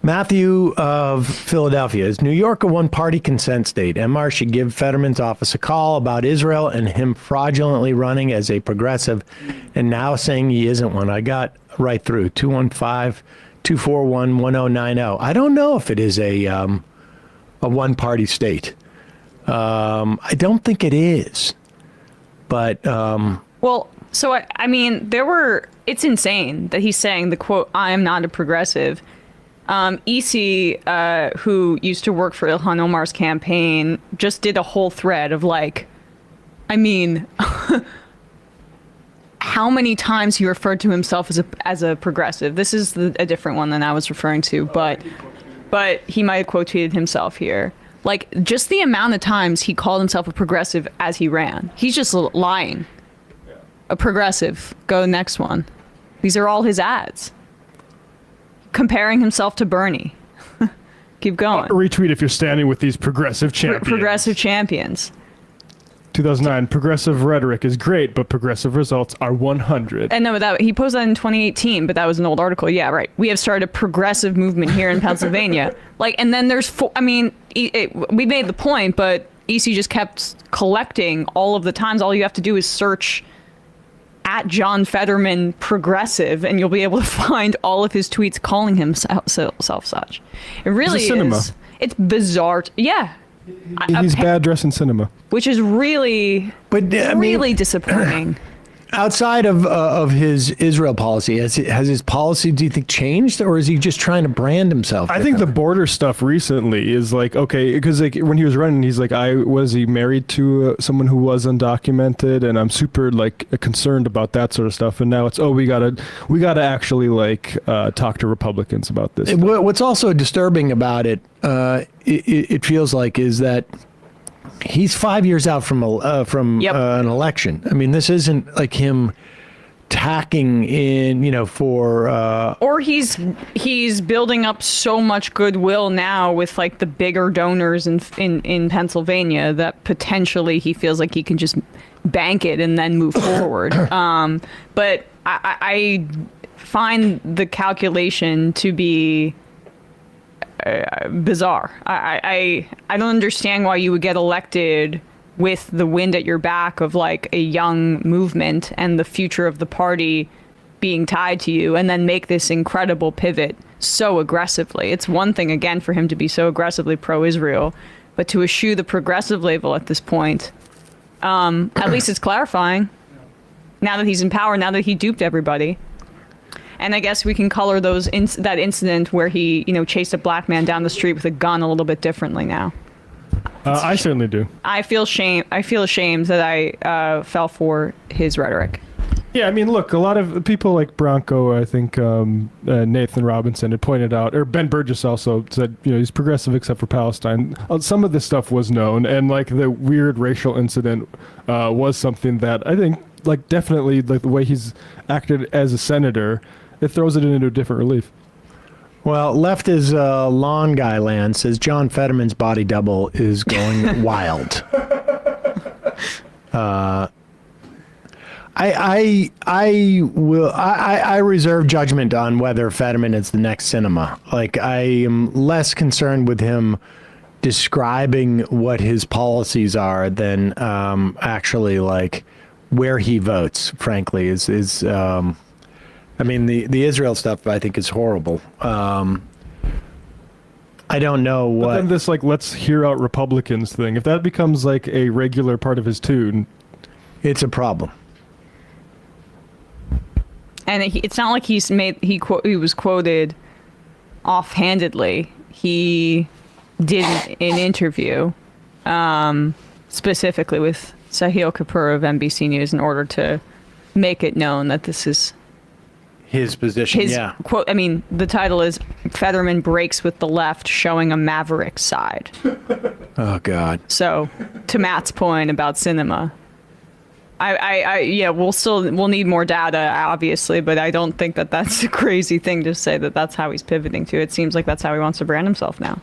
Matthew of Philadelphia. Is New York a one-party consent state? MR should give Fetterman's office a call about Israel and him fraudulently running as a progressive and now saying he isn't one. I got right through. 215-241-1090. I don't know if it is a one-party state. I don't think it is. But... well, so I mean, it's insane that he's saying the quote, "I am not a progressive." EC, who used to work for Ilhan Omar's campaign, just did a whole thread of like, I mean, how many times he referred to himself as a progressive. This is a different one than I was referring to, but he might have quote tweeted himself here. Like, just the amount of times he called himself a progressive as he ran. He's just lying. A progressive. Go next one. These are all his ads. Comparing himself to Bernie. Keep going. Retweet if you're standing with these progressive champions. Progressive champions. 2009, progressive rhetoric is great, but progressive results are 100. And no, he posted that in 2018, but that was an old article. Yeah, right. We have started a progressive movement here in Pennsylvania. Like, and then there's, we made the point, but EC just kept collecting all of the times. All you have to do is search at John Fetterman progressive, and you'll be able to find all of his tweets calling himself such. It really is. It's bizarre. Yeah. He's bad dressing cinema. Which is really, really disappointing. Outside of his Israel policy, has his policy, do you think, changed, or is he just trying to brand himself? I think the border stuff recently is like, okay, because like when he was running, he's like, was he married to someone who was undocumented, and I'm super like concerned about that sort of stuff. And now it's, we gotta actually like talk to Republicans about this. What's also disturbing about it, it feels like, is that he's 5 years out from an election. I mean, this isn't like him tacking in, for... or he's building up so much goodwill now with like the bigger donors in Pennsylvania that potentially he feels like he can just bank it and then move forward. But I find the calculation to be bizarre. I don't understand why you would get elected with the wind at your back of like a young movement and the future of the party being tied to you, and then make this incredible pivot so aggressively. It's one thing, again, for him to be so aggressively pro-Israel, but to eschew the progressive label at this point, at least it's clarifying. Now that he's in power, now that he duped everybody. And I guess we can color that incident where he, chased a black man down the street with a gun a little bit differently now. I certainly do. I feel ashamed that I fell for his rhetoric. Yeah, I mean, look, a lot of people like Bronco, I think Nathan Robinson had pointed out, or Ben Burgess also said, he's progressive except for Palestine. Some of this stuff was known, and like the weird racial incident was something that I think, like, definitely, like the way he's acted as a senator, it throws it into a different relief. Well, left is lawn guy land says John Fetterman's body double is going wild. I reserve judgment on whether Fetterman is the next cinema. Like, I am less concerned with him describing what his policies are than actually like where he votes. Frankly, is I mean, the Israel stuff I think is horrible. I don't know what. But then this like let's hear out Republicans thing, if that becomes like a regular part of his tune, it's a problem. And it's not like he was quoted offhandedly. He did an interview specifically with Sahil Kapoor of NBC News in order to make it known that this is his position. Yeah. Quote. I mean, the title is "Fetterman breaks with the left, showing a maverick side." Oh God. So, to Matt's point about cinema, we'll need more data, obviously, but I don't think that that's a crazy thing to say that that's how he's pivoting to. It seems like that's how he wants to brand himself now.